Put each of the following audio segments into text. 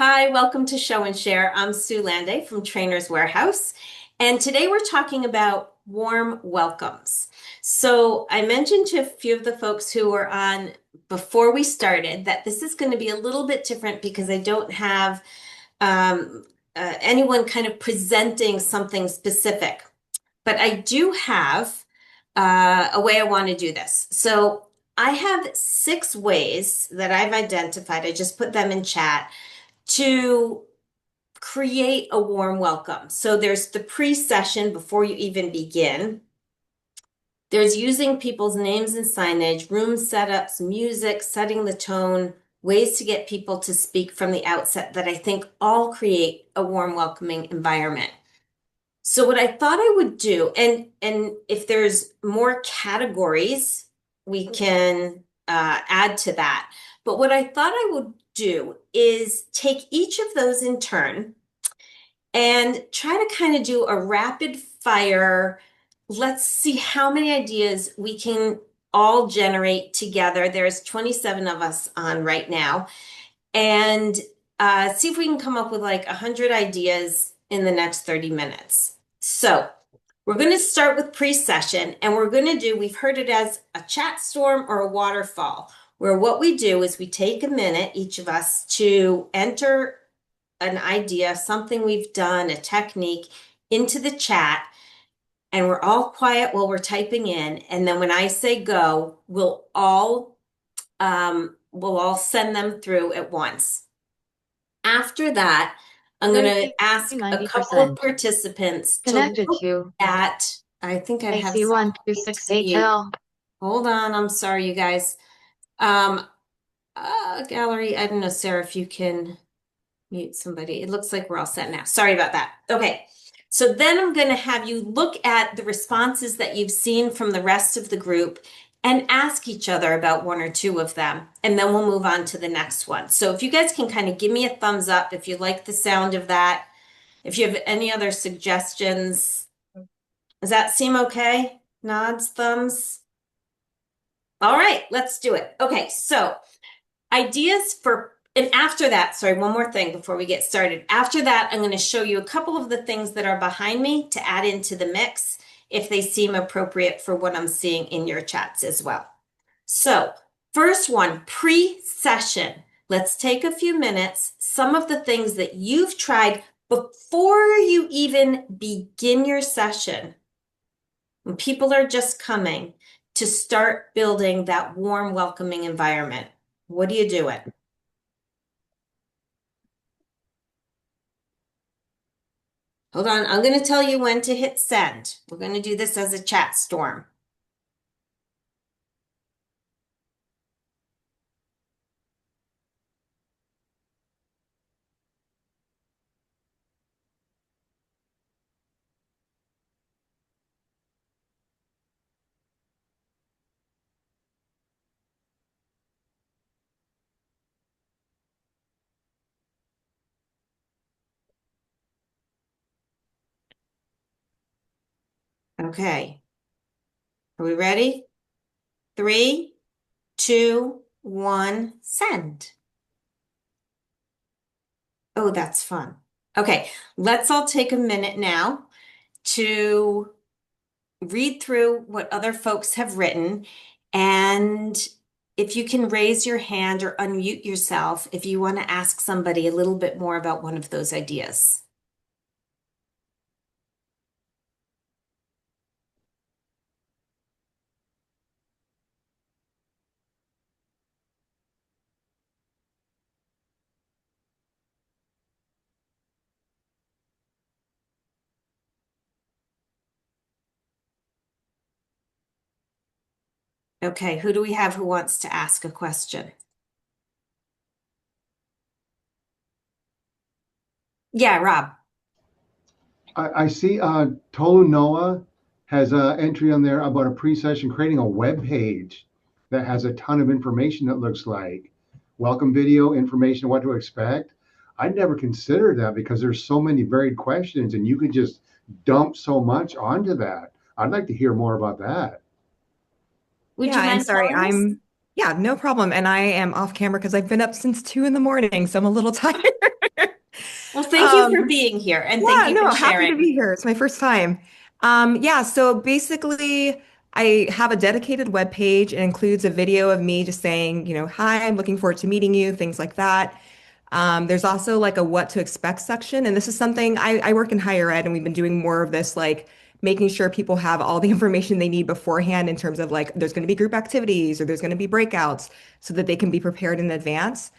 Hi, welcome to Show and Share. I'm Sue Landay from Trainers Warehouse, and today we're talking about warm welcomes. So I mentioned to a few of the folks who were on before we started that this is going to be a little bit different because I don't have um, anyone kind of presenting something specific, but I do have a way I want to do this. So I have 6 ways that I've identified. I just put them in chat to create a warm welcome. So there's the pre-session before you even begin. There's using people's names and signage, room setups, music, setting the tone, ways to get people to speak from the outset that I think all create a warm, welcoming environment. So what I thought I would do, and if there's more categories, we can add to that. But what I thought I would do is take each of those in turn and try to kind of do a rapid fire. Let's see how many ideas we can all generate together. There's 27 of us on right now, and see if we can come up with like 100 ideas in the next 30 minutes. So we're going to start with pre-session, and we're going to do, we've heard it as a chat storm or a waterfall, where what we do is we take a minute, each of us, to enter an idea, something we've done, a technique, into the chat, and we're all quiet while we're typing in. And then when I say go, we'll all send them through at once. After that, I'm going to ask a couple of 90% participants to connected look to at, I think I have something to mute. AC1268L. Hold on, I'm sorry, you guys. Um, Gallery, I don't know, Sarah, if you can mute somebody. It looks like we're all set now. Sorry about that. Okay. So then I'm going to have you look at the responses that you've seen from the rest of the group and ask each other about one or two of them. And then we'll move on to the next one. So if you guys can kind of give me a thumbs up if you like the sound of that. If you have any other suggestions, does that seem okay? Nods, thumbs. All right, let's do it. Okay, so ideas for, and after that, sorry, one more thing before we get started. After that, I'm going to show you a couple of the things that are behind me to add into the mix if they seem appropriate for what I'm seeing in your chats as well. So, first one, pre-session. Let's take a few minutes, some of the things that you've tried before you even begin your session, when people are just coming, to start building that warm, welcoming environment. What are you doing? Hold on, I'm going to tell you when to hit send. We're going to do this as a chat storm. Okay, are we ready? 3, 2, 1, send. Oh, that's fun. Okay, let's all take a minute now to read through what other folks have written. And if you can raise your hand or unmute yourself if you want to ask somebody a little bit more about one of those ideas. Okay, who do we have who wants to ask a question? Yeah, Rob. I see Tolu Noah has an entry on there about a pre-session creating a web page that has a ton of information that looks like welcome video, information, what to expect. I'd never considered that because there's so many varied questions and you could just dump so much onto that. I'd like to hear more about that. Would you Yeah, and mind sorry, telling us? yeah, no problem. And I am off camera because I've been up since 2 in the morning, so I'm a little tired. Well, thank you for Um, being here and thank yeah, you for no, happy to sharing. be here. It's my first time. Yeah, so basically, I have a dedicated web page. It includes a video of me just saying, hi, I'm looking forward to meeting you, things like that. There's also like a what to expect section, and this is something I work in higher ed, and we've been doing more of this, like making sure people have all the information they need beforehand in terms of like there's going to be group activities or there's going to be breakouts so that they can be prepared in advance.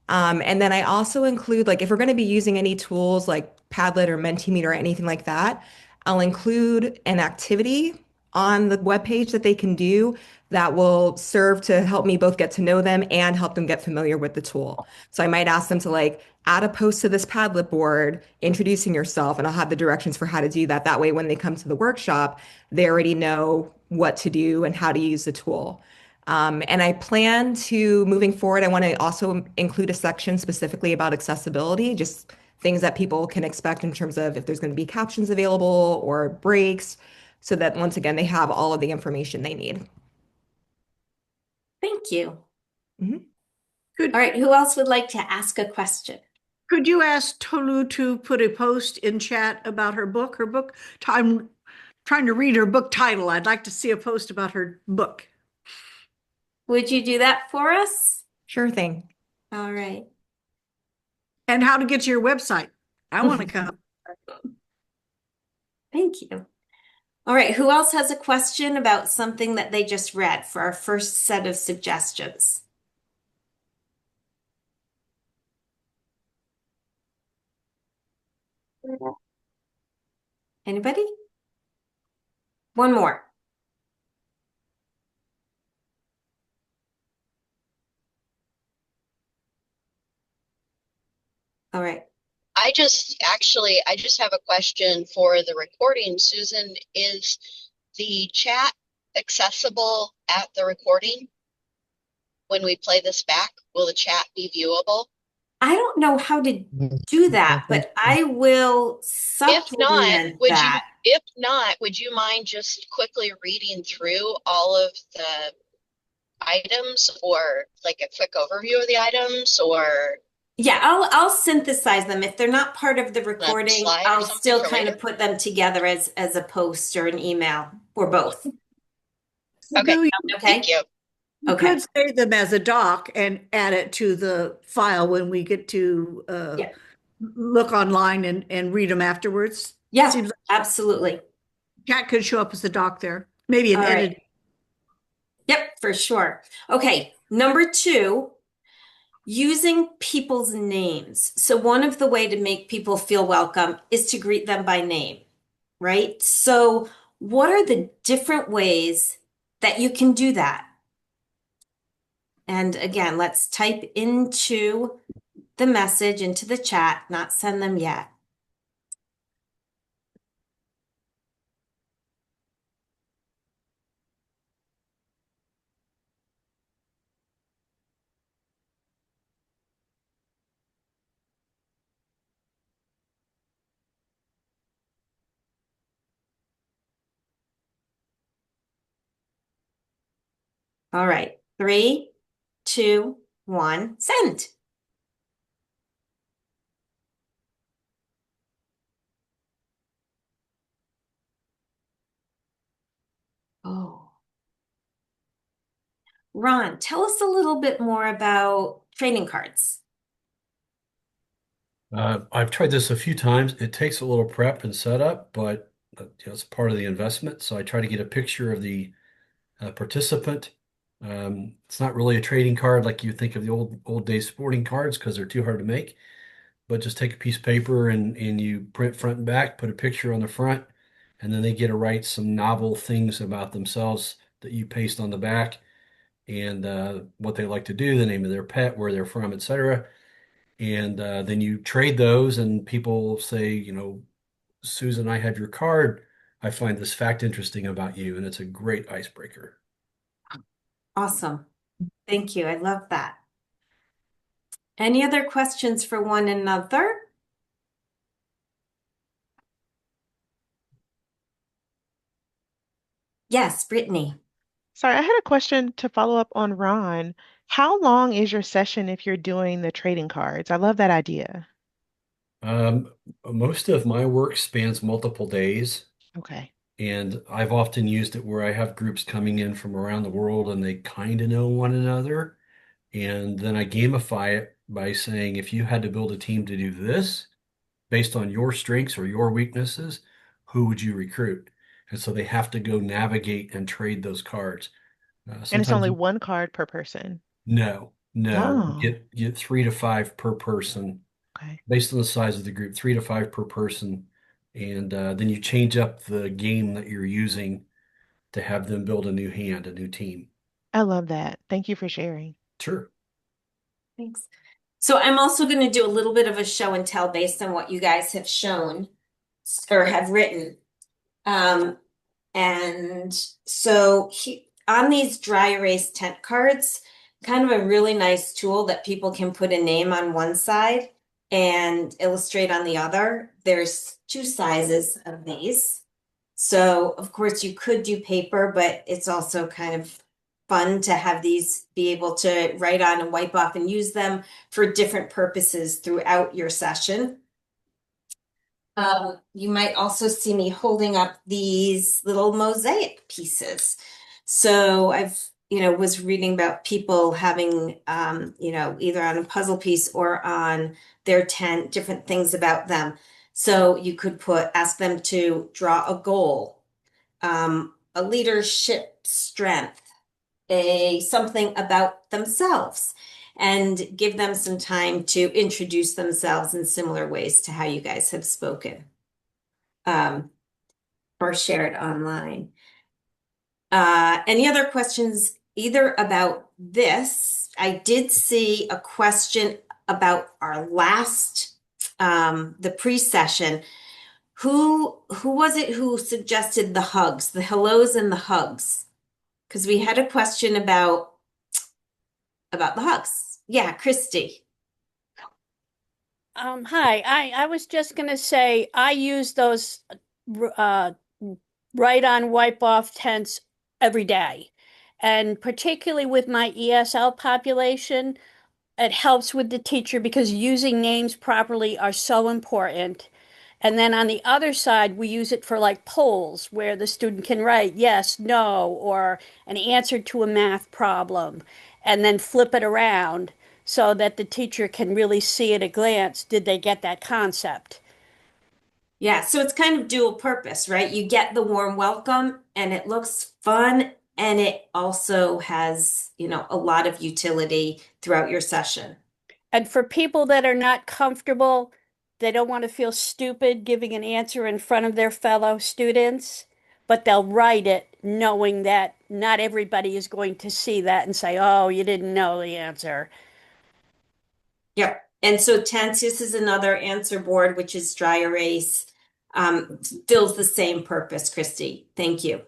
And then I also include, like, if we're going to be using any tools like Padlet or Mentimeter or anything like that, I'll include an activity on the webpage that they can do that will serve to help me both get to know them and help them get familiar with the tool. So I might ask them to like add a post to this Padlet board introducing yourself, and I'll have the directions for how to do that. That way, when they come to the workshop, they already know what to do and how to use the tool. And I plan to, moving forward, I want to also include a section specifically about accessibility, just things that people can expect in terms of if there's going to be captions available or breaks, so that once again, they have all of the information they need. Thank you. Mhm. All Could right, who else would like to ask a question? could you ask Tolu to put a post in chat about her book? I'm trying to read her book title. I'd like to see a post about her book. Would you do that for us? Sure thing. All right. And how to get to your website. I want to come. Thank you. All right, who else has a question about something that they just read for our first set of suggestions? Anybody? One more. All right. I just have a question for the recording. Susan, is the chat accessible at the recording? When we play this back, will the chat be viewable? I don't know how to do that, but I will supplement that. If not, would you mind just quickly reading through all of the items, or like a quick overview of the items, or Yeah, I'll synthesize them. If they're not part of the a recording, slide or I'll something still for kind later? of put them together as a post or an email or both. Okay, Although thank Okay? you. you Okay. could save them as a doc and add it to the file when we get to Yeah. look online and read them afterwards. Yeah, Seems like absolutely. chat could show up as a doc there. Maybe an All edit. right. Yep, for sure. Okay, number two, using people's names. So one of the way to make people feel welcome is to greet them by name, right? So what are the different ways that you can do that? And again, let's type into the message into the chat, not send them yet. All right, 3, 2, 1, send. Oh, Ron, tell us a little bit more about trading cards. I've tried this a few times. It takes a little prep and setup, but it's part of the investment. So I try to get a picture of the participant. It's not really a trading card like you think of the old days sporting cards because they're too hard to make. But just take a piece of paper and you print front and back, put a picture on the front, and then they get to write some novel things about themselves that you paste on the back, and what they like to do, the name of their pet, where they're from, etc. And then you trade those, and people say, Susan, I have your card. I find this fact interesting about you, and it's a great icebreaker. Awesome. Thank you. I love that. Any other questions for one another? Yes, Brittany. Sorry, I had a question to follow up on Ron. How long is your session if you're doing the trading cards? I love that idea. Um, Most of my work spans multiple days, Okay. and I've often used it where I have groups coming in from around the world and they kind of know one another. And then I gamify it by saying, if you had to build a team to do this based on your strengths or your weaknesses, who would you recruit? And so they have to go navigate and trade those cards. And it's Sometimes only one card per person. no, Oh, get 3 to 5 per person okay. based on the size of the group, 3 to 5 per person. And then you change up the game that you're using to have them build a new hand, a new team. I love that. Thank you for sharing. Sure. Thanks. So I'm also going to do a little bit of a show and tell based on what you guys have shown or have written. Um, and so on these dry erase tent cards, kind of a really nice tool that people can put a name on one side and illustrate on the other. There's two sizes of these. So of course you could do paper, but it's also kind of fun to have these be able to write on and wipe off and use them for different purposes throughout your session. You might also see me holding up these little mosaic pieces. So was reading about people having, either on a puzzle piece or on their tent, different things about them. So you could ask them to draw a goal, a leadership strength, something about themselves, and give them some time to introduce themselves in similar ways to how you guys have spoken or shared online. Any other questions either about this? I did see a question about our last the pre-session. Who was it who suggested the hugs, the hellos and the hugs? Because we had a question about the hugs. Yeah, Christy. Hi, I was just gonna say I use those uh, write on wipe off tents every day. And particularly with my ESL population, it helps with the teacher because using names properly are so important. And then on the other side, we use it for like polls where the student can write yes, no, or an answer to a math problem, and then flip it around so that the teacher can really see at a glance, did they get that concept? Yeah, so it's kind of dual purpose, right? You get the warm welcome and it looks fun and it also has, a lot of utility throughout your session. And for people that are not comfortable, they don't want to feel stupid giving an answer in front of their fellow students, but they'll write it knowing that not everybody is going to see that and say, oh, you didn't know the answer. Yep. And so Tansius is another answer board, which is dry erase, fills the same purpose, Christy. Thank you.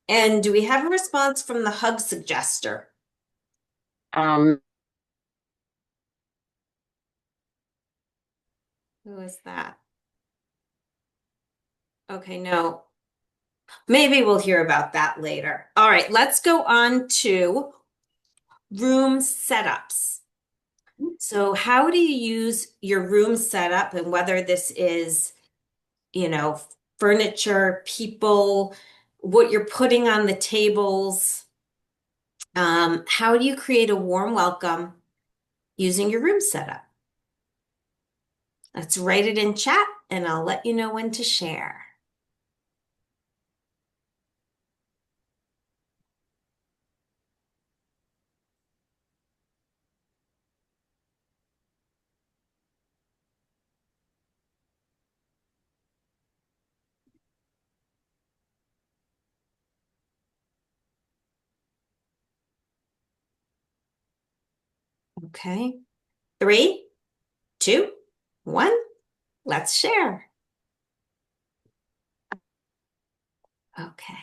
And do we have a response from the hug suggester? Um, Who is that? Okay, no. Maybe we'll hear about that later. All right, let's go on to room setups. So how do you use your room setup and whether this is, furniture, people, what you're putting on the tables? How do you create a warm welcome using your room setup? Let's write it in chat and I'll let you know when to share. Okay. 3, 2, 1. Let's share. Okay.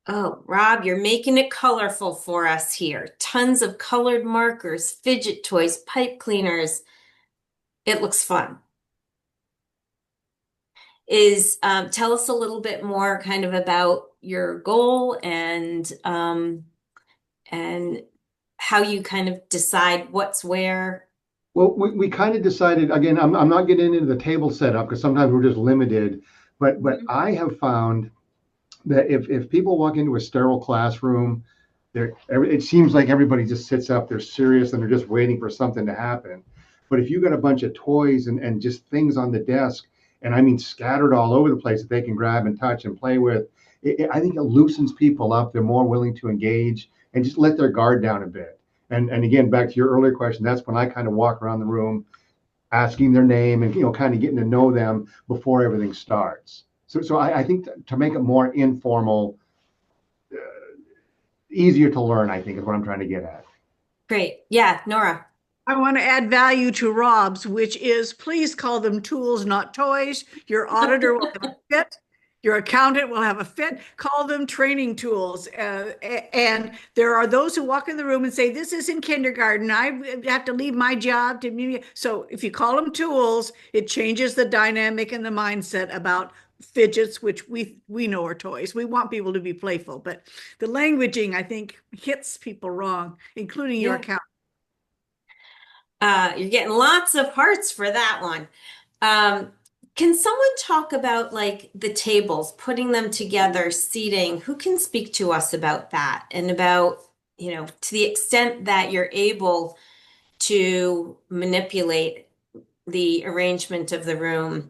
Oh, Rob, you're making it colorful for us here. Tons of colored markers, fidget toys, pipe cleaners. It looks fun. Tell us a little bit more kind of about your goal and how you kind of decide what's where. Well, we kind of decided, again, I'm not getting into the table setup because sometimes we're just limited, but I have found that if people walk into a sterile classroom, it seems like everybody just sits up, they're serious, and they're just waiting for something to happen. But if you got a bunch of toys and just things on the desk, and I mean scattered all over the place that they can grab and touch and play with, I think it loosens people up. They're more willing to engage and just let their guard down a bit. And again, back to your earlier question, that's when I kind of walk around the room asking their name and kind of getting to know them before everything starts. So I think to make it more informal, easier to learn, I think is what I'm trying to get at. Great. Yeah, Nora. I want to add value to Rob's, which is please call them tools, not toys. Your auditor will have a fit. Your accountant will have a fit. Call them training tools. And there are those who walk in the room and say, this is in kindergarten. I have to leave my job to me. So if you call them tools, it changes the dynamic and the mindset about fidgets, which we know are toys. We want people to be playful, but the languaging, I think, hits people wrong, including your accountant. You're getting lots of hearts for that one. Can someone talk about like the tables, putting them together, seating? Who can speak to us about that and about, to the extent that you're able to manipulate the arrangement of the room?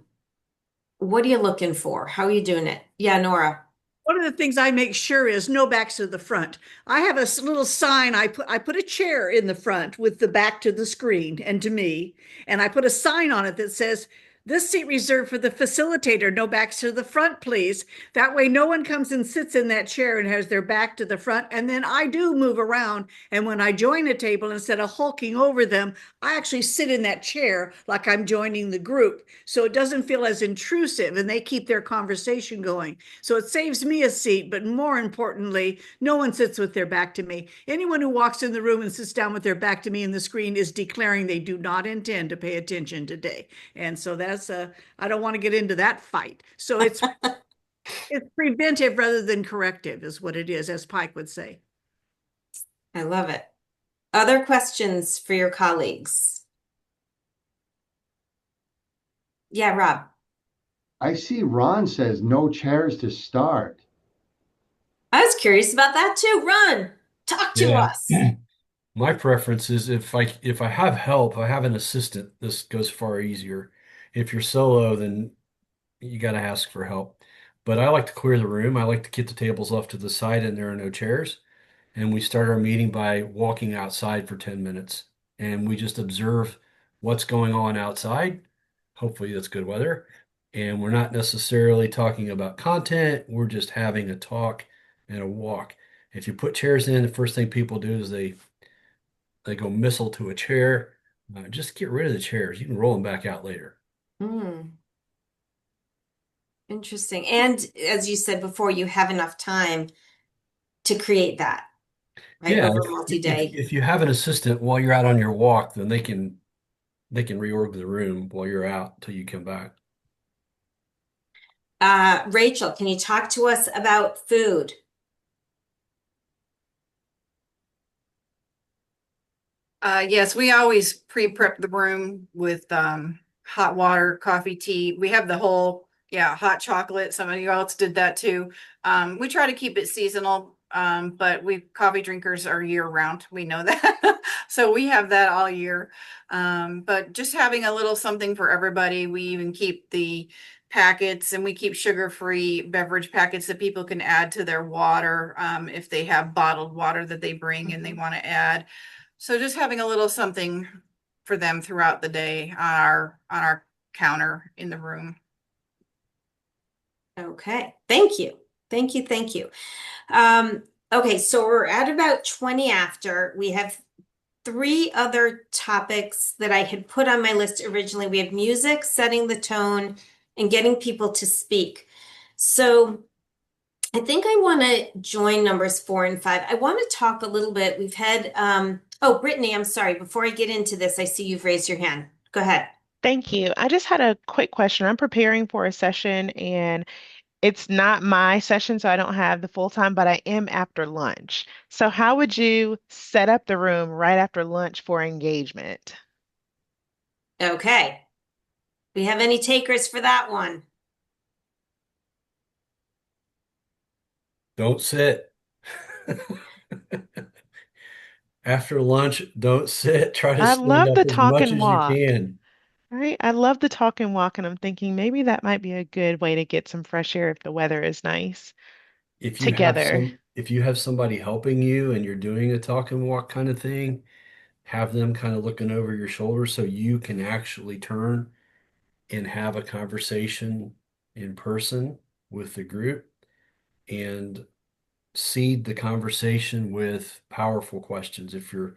What are you looking for? How are you doing it? Yeah, Nora. One of the things I make sure is no backs to the front. I have a little sign. I put a chair in the front with the back to the screen and to me, and I put a sign on it that says, "This seat reserved for the facilitator. No backs to the front, please." That way, no one comes and sits in that chair and has their back to the front. And then I do move around. And when I join a table, instead of hulking over them, I actually sit in that chair like I'm joining the group. So it doesn't feel as intrusive and they keep their conversation going. So it saves me a seat, but more importantly, no one sits with their back to me. Anyone who walks in the room and sits down with their back to me in the screen is declaring they do not intend to pay attention today. And so I don't want to get into that fight. So it's preventive rather than corrective is what it is, as Pike would say. I love it. Other questions for your colleagues? Yeah, Rob. I see Ron says no chairs to start. I was curious about that too. Ron, talk to us. My preference is if I have help, if I have an assistant, this goes far easier. If you're solo, then you got to ask for help. But I like to clear the room. I like to get the tables off to the side and there are no chairs. And we start our meeting by walking outside for 10 minutes. And we just observe what's going on outside. Hopefully that's good weather. And we're not necessarily talking about content. We're just having a talk and a walk. If you put chairs in, the first thing people do is they go missile to a chair. Just get rid of the chairs. You can roll them back out later. Interesting. And as you said before, you have enough time to create that, right? Yeah, Over multi-day. if you have an assistant while you're out on your walk, then they can reorg the room while you're out until you come back. Rachel, can you talk to us about food? Yes, we always pre-prep the room with hot water, coffee, tea. We have the whole, hot chocolate. Some of you else did that too. We try to keep it seasonal, but coffee drinkers are year round. We know that. So we have that all year. But just having a little something for everybody. We even keep the packets and we keep sugar-free beverage packets that people can add to their water if they have bottled water that they bring and they want to add. So just having a little something for them throughout the day on our counter in the room. Okay, thank you. Thank you, thank you. Okay, so we're at about 20 after. We have 3 other topics that I had put on my list originally. We have music, setting the tone, and getting people to speak. So I think I want to join numbers 4 and 5. I want to talk a little bit. We've had, Brittany, I'm sorry. Before I get into this, I see you've raised your hand. Go ahead. Thank you. I just had a quick question. I'm preparing for a session and it's not my session, so I don't have the full time, but I am after lunch. So how would you set up the room right after lunch for engagement? Okay. We have any takers for that one? Don't sit. After lunch, don't sit. Try to I stand love up the as talk much and as you walk, can. right? I love the talk and walk, and I'm thinking maybe that might be a good way to get some fresh air if the weather is nice together. If you have somebody helping you and you're doing a talk and walk kind of thing, have them kind of looking over your shoulder so you can actually turn and have a conversation in person with the group and seed the conversation with powerful questions. If you're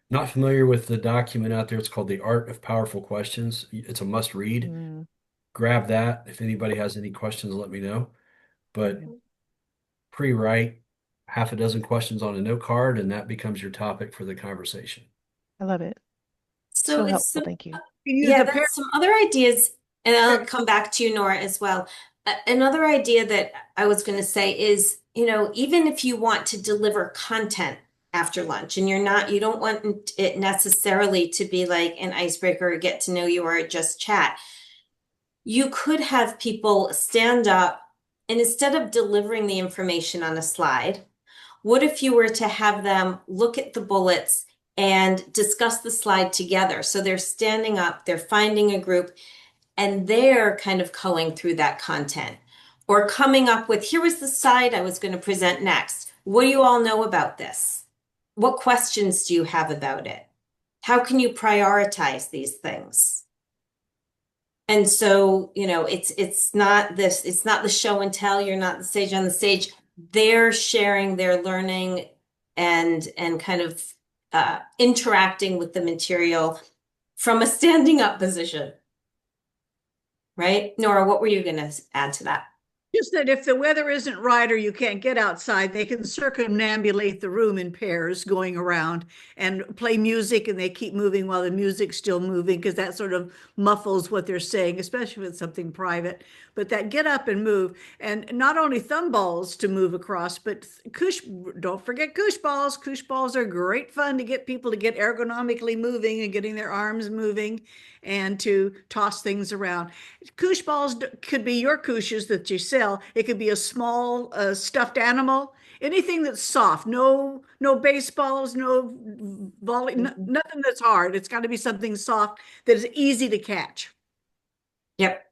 not familiar with the document out there, it's called The Art of Powerful Questions. It's a must read. Mm, Grab that. If anybody has any questions, let me know. But pre-write half a dozen questions on a note card, and that becomes your topic for the conversation. I love it. So So it's helpful. some, Thank you. You use yeah, a pair. that's some other ideas, and I'll come back to you, Nora, as well. Another idea that I was going to say is, even if you want to deliver content after lunch and you don't want it necessarily to be like an icebreaker or get to know you or just chat, you could have people stand up and instead of delivering the information on a slide, what if you were to have them look at the bullets and discuss the slide together? So they're standing up, they're finding a group, and they're kind of going through that content or coming up with, here was the slide I was going to present next. What do you all know about this? What questions do you have about it? How can you prioritize these things? And so, it's not the show and tell, you're not the sage on the stage. They're sharing their learning and kind of interacting with the material from a standing up position. Right? Nora, what were you going to add to that? Just that if the weather isn't right or you can't get outside, they can circumambulate the room in pairs going around and play music, and they keep moving while the music's still moving because that sort of muffles what they're saying, especially if it's something private. But that get up and move, and not only thumb balls to move across, but don't forget koosh balls. Koosh balls are great fun to get people to get ergonomically moving and getting their arms moving and to toss things around. Koosh balls could be your kooshes that you sell. It could be a small stuffed animal, anything that's soft. No baseballs, no volley, nothing that's hard. It's got to be something soft that is easy to catch. Yep.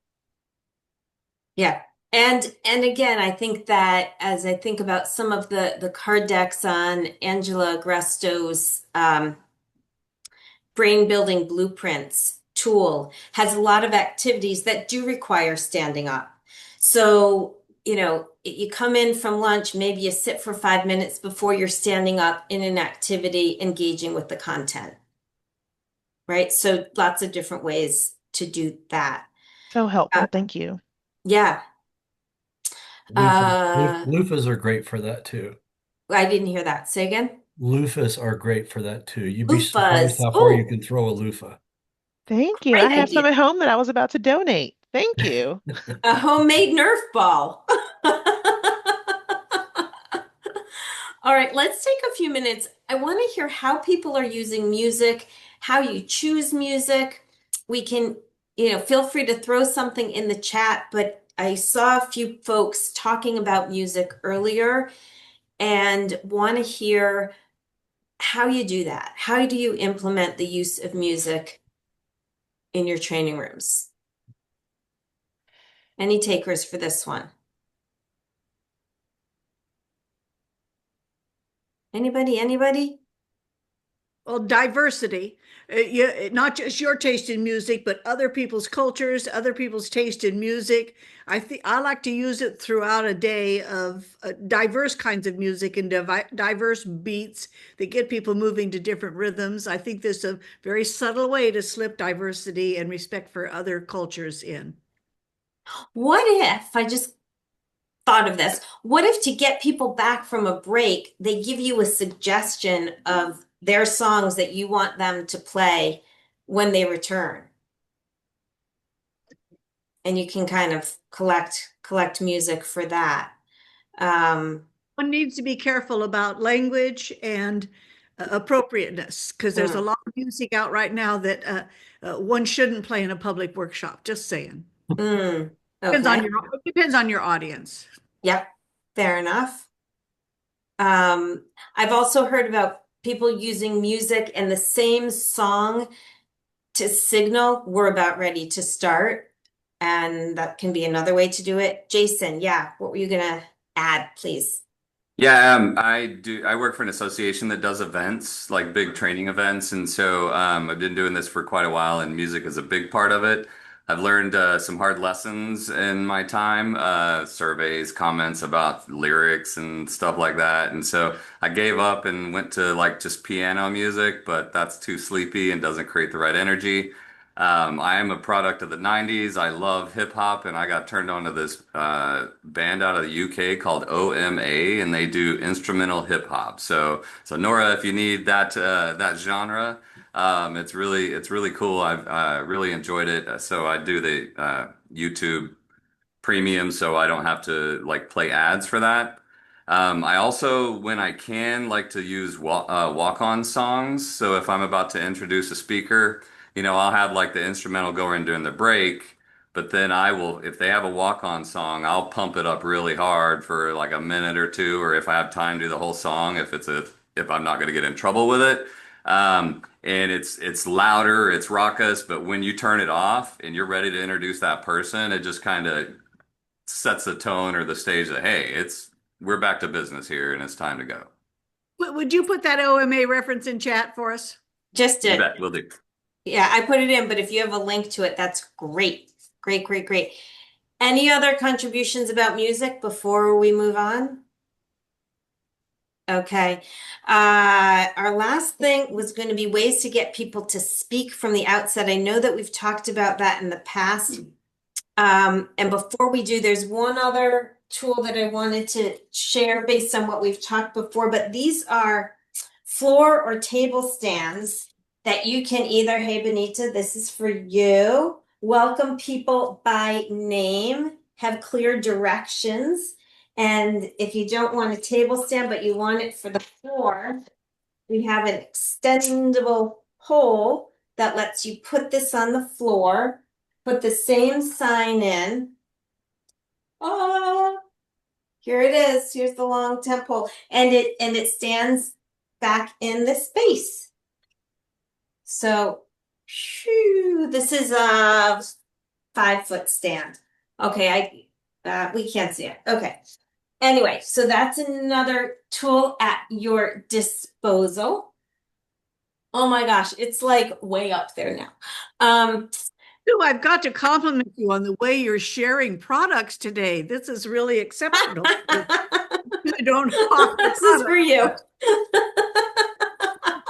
Yeah. And again, I think that as I think about some of the card decks on Angela Gresto's brain building blueprints tool has a lot of activities that do require standing up. So, you come in from lunch, maybe you sit for 5 minutes before you're standing up in an activity, engaging with the content. Right? So lots of different ways to do that. So helpful. Thank you. Yeah. Loofahs are great for that too. I didn't hear that. Say again. Loofahs are great for that too. You'd be surprised Loofahs. how far you Oh, can throw a loofah. Thank you. I great have idea. some at home that I was about to donate. Thank you. A homemade Nerf ball. All right, let's take a few minutes. I want to hear how people are using music, how you choose music. We can, feel free to throw something in the chat, but I saw a few folks talking about music earlier and want to hear how you do that. How do you implement the use of music in your training rooms? Any takers for this one? Anybody? Well, diversity, not just your taste in music, but other people's cultures, other people's taste in music. I think I like to use it throughout a day of diverse kinds of music and diverse beats that get people moving to different rhythms. I think there's a very subtle way to slip diversity and respect for other cultures in. What if, I just thought of this, what if to get people back from a break, they give you a suggestion of their songs that you want them to play when they return? And you can kind of collect music for that. One needs to be careful about language and appropriateness, because there's a Mm, lot of music out right now that one shouldn't play in a public workshop. Just saying. mm, Depends on okay. it depends on your audience. Yep. Fair enough. I've also heard about people using music and the same song to signal we're about ready to start. And that can be another way to do it. Jason, yeah, what were you gonna add, please? Yeah, I work for an association that does events, like big training events, and so I've been doing this for quite a while, and music is a big part of it. I've learned some hard lessons in my time, surveys, comments about lyrics and stuff like that, and so I gave up and went to like just piano music, but that's too sleepy and doesn't create the right energy. I am a product of the 90s. I love hip hop, and I got turned on to this band out of the UK called OMA, and they do instrumental hip hop. So Nora, if you need that genre, it's really cool. I've really enjoyed it. So I do the YouTube premium, so I don't have to like play ads for that. I also, when I can, like to use walk-on songs. So if I'm about to introduce a speaker, I'll have like the instrumental going during the break, but then I will, if they have a walk-on song, I'll pump it up really hard for like a minute or two, or if I have time, do the whole song if I'm not going to get in trouble with it. And it's louder, it's raucous, but when you turn it off and you're ready to introduce that person, it just kind of sets the tone or the stage that, hey, we're back to business here and it's time to go. Would you put that OMA reference in chat for us? Just You did. bet, will do. Yeah, I put it in, but if you have a link to it, that's great. Great, great, great. Any other contributions about music before we move on? Okay. Our last thing was going to be ways to get people to speak from the outset. I know that we've talked about that in the past. And before we do, there's one other tool that I wanted to share based on what we've talked before, but these are floor or table stands that you can either, hey, Benita, this is for you, welcome people by name, have clear directions. And if you don't want a table stand, but you want it for the floor, we have an extendable pole that lets you put this on the floor, put the same sign in. Oh, here it is. Here's the long temple. And it stands back in the space. So, this is a 5-foot stand. Okay, we can't see it. Okay. Anyway, so that's another tool at your disposal. Oh my gosh, it's like way up there now. Ooh, I've got to compliment you on the way you're sharing products today. This is really exceptional. I don't know. This is for you.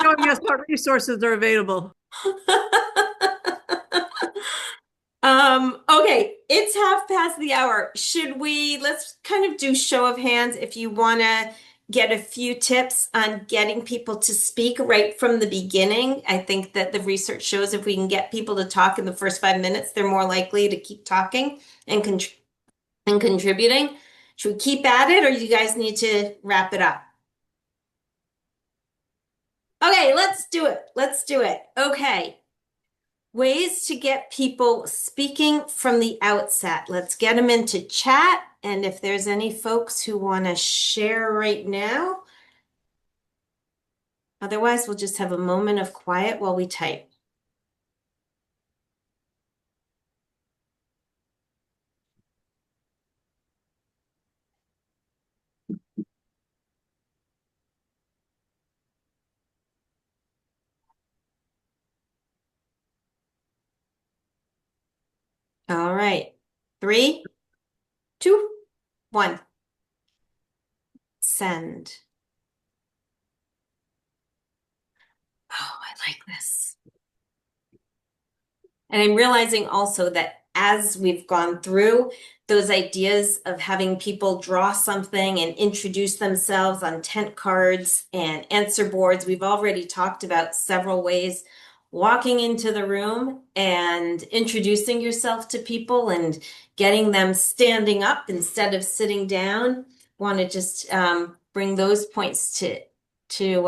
Showing us what resources are available. Okay, it's 1/2 past the hour. Let's kind of do show of hands if you want to get a few tips on getting people to speak right from the beginning. I think that the research shows if we can get people to talk in the first 5 minutes, they're more likely to keep talking and contributing. Should we keep at it or you guys need to wrap it up? Okay, let's do it. Let's do it. Okay. Ways to get people speaking from the outset. Let's get them into chat. And if there's any folks who want to share right now, otherwise we'll just have a moment of quiet while we type. All right. 3, 2, 1. Send. Oh, I like this. And I'm realizing also that as we've gone through those ideas of having people draw something and introduce themselves on tent cards and answer boards, we've already talked about several ways walking into the room and introducing yourself to people and getting them standing up instead of sitting down. Want to just bring those points to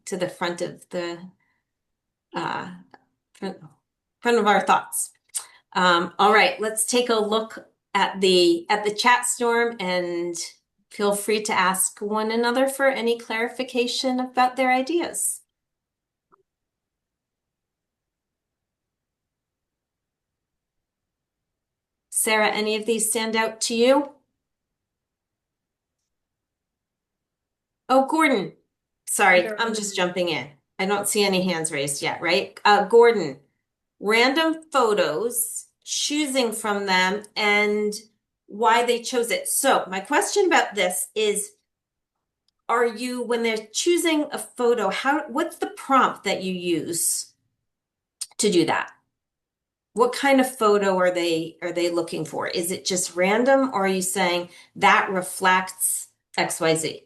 the front of the front of our thoughts. All right, let's take a look at the chat storm and feel free to ask one another for any clarification about their ideas. Sarah, any of these stand out to you? Oh, Gordon. Sorry, I'm just jumping in. I don't see any hands raised yet, right? Gordon, random photos, choosing from them, and why they chose it. So my question about this is, are you, when they're choosing a photo, what's the prompt that you use to do that? What kind of photo are they looking for? Is it just random, or are you saying that reflects XYZ?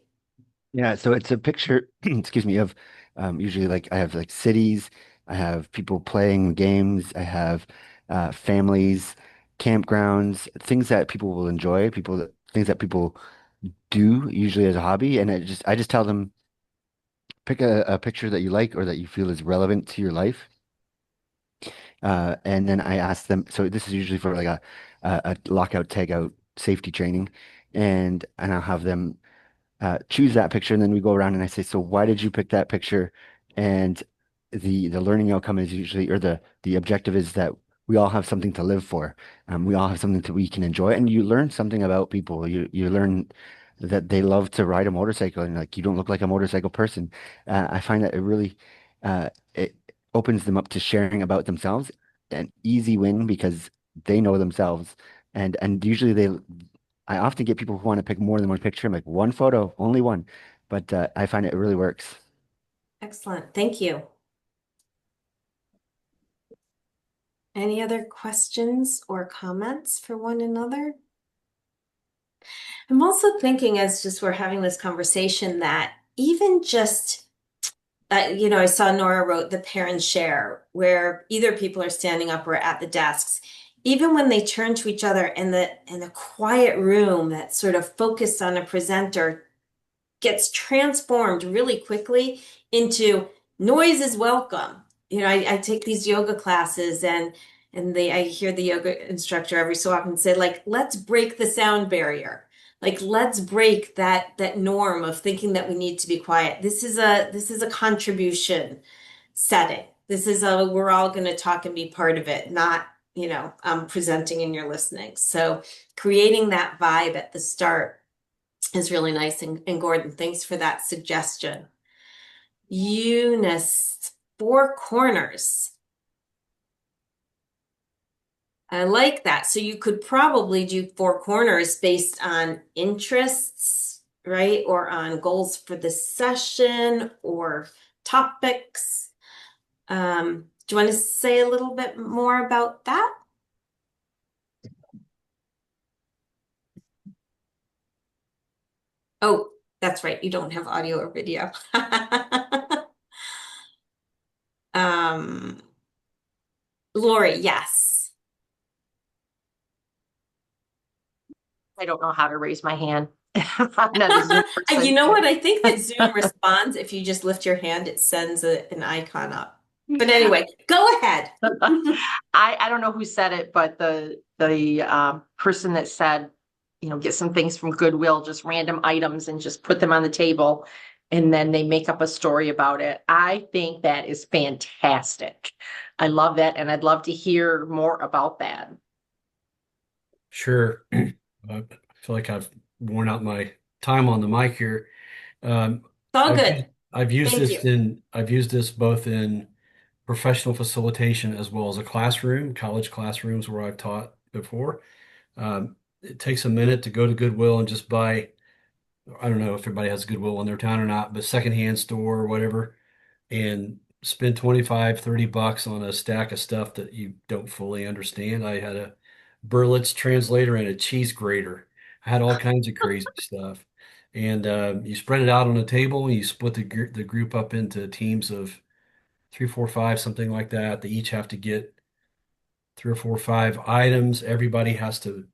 Yeah, so it's a picture, excuse me, of usually like I have like cities, I have people playing games, I have families, campgrounds, things that people will enjoy, things that people do usually as a hobby, and I just tell them pick a picture that you like or that you feel is relevant to your life. And then I ask them, so this is usually for like a lockout, tagout safety training, and I'll have them choose that picture, and then we go around and I say, so why did you pick that picture? And the learning outcome is usually, or the objective is that we all have something to live for. We all have something that we can enjoy, and you learn something about people. You learn that they love to ride a motorcycle, and like you don't look like a motorcycle person. I find that it opens them up to sharing about themselves. An easy win because they know themselves, and usually I often get people who want to pick more than one picture. I'm like, one photo, only one. But I find it really works. Excellent. Thank you. Any other questions or comments for one another? I'm also thinking, as just we're having this conversation, that even just I saw Nora wrote the pair and share, where either people are standing up or at the desks. Even when they turn to each other in the quiet room that's sort of focused on a presenter gets transformed really quickly into noise is welcome. I take these yoga classes and I hear the yoga instructor every so often say, like, let's break the sound barrier. Like, let's break that norm of thinking that we need to be quiet. This is a contribution setting. We're all going to talk and be part of it, not, I'm presenting and you're listening. So creating that vibe at the start is really nice. And Gordon, thanks for that suggestion. Eunice, 4 corners. I like that. So you could probably do 4 corners based on interests, right? Or on goals for the session or topics. Do you want to say a little bit more about that? Oh, that's right. You don't have audio or video. Lori, yes. I don't know how to raise my hand. I'm not a Zoom person. You know what? I think that Zoom responds if you just lift your hand, it sends an icon up. But anyway, go ahead. I don't know who said it, but the person that said, get some things from Goodwill, just random items, and just put them on the table, and then they make up a story about it. I think that is fantastic. I love that, and I'd love to hear more about that. Sure. I feel like I've worn out my time on the mic here. It's all good. I've used Thank this I've used this both in professional facilitation as well as a classroom, college classrooms where I've taught before. It takes a minute to go to Goodwill and just buy, I don't know if everybody has Goodwill in their town or not, but secondhand store or whatever, and spend 25, 30 bucks on a stack of stuff that you don't fully understand. I had a Berlitz translator and a cheese grater. I had all kinds of crazy stuff. And you spread it out on a table and you split the group up into teams of 3, 4, 5, something like that. They each have to get 3 or 4 or 5 items. Everybody has to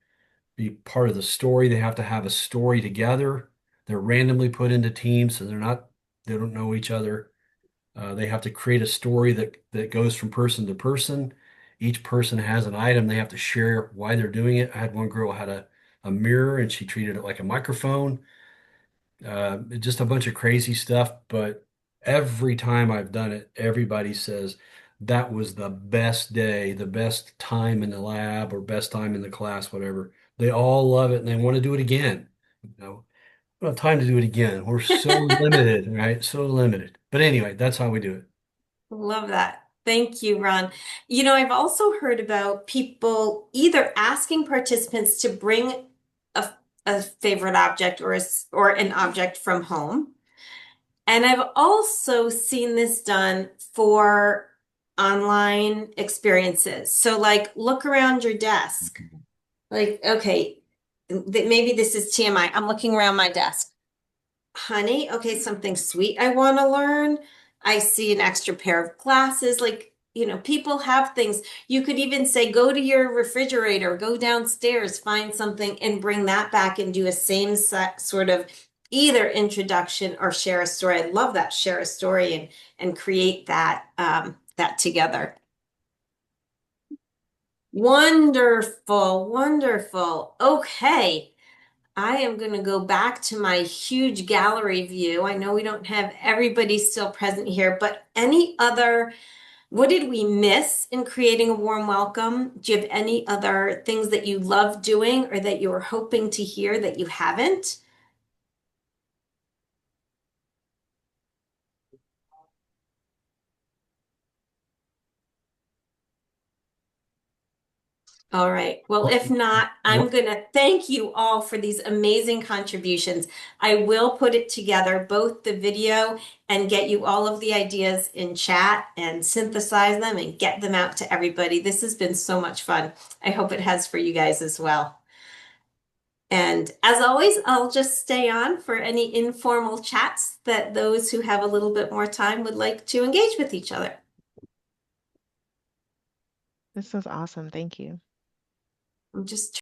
be part of the story. They have to have a story together. They're randomly put into teams, so they're not They don't know each other. They have to create a story that goes from person to person. Each person has an item. They have to share why they're doing it. I had one girl had a mirror and she treated it like a microphone. Just a bunch of crazy stuff. But every time I've done it, everybody says that was the best day, the best time in the lab or best time in the class, whatever. They all love it and they want to do it again. We don't have time to do it again. We're so limited, right? So limited. But anyway, that's how we do it. Love that. Thank you, Ron. I've also heard about people either asking participants to bring a, a favorite object or an object from home. And I've also seen this done for online experiences. So like look around your desk. Like, okay, maybe this is TMI. I'm looking around my desk. Honey, okay, something sweet I want to learn. I see an extra pair of glasses. Like, people have things. You could even say, go to your refrigerator, go downstairs, find something and bring that back and do a same sort of either introduction or share a story. I love that, share a story and create that together. Wonderful, wonderful. Okay. I am going to go back to my huge gallery view. I know we don't have everybody still present here, but what did we miss in creating a warm welcome? Do you have any other things that you love doing or that you were hoping to hear that you haven't? All right. Well, if not, I'm going to thank you all for these amazing contributions. I will put it together, both the video and get you all of the ideas in chat and synthesize them and get them out to everybody. This has been so much fun. I hope it has for you guys as well. And as always, I'll just stay on for any informal chats that those who have a little bit more time would like to engage with each other. This was awesome. Thank you. I'm just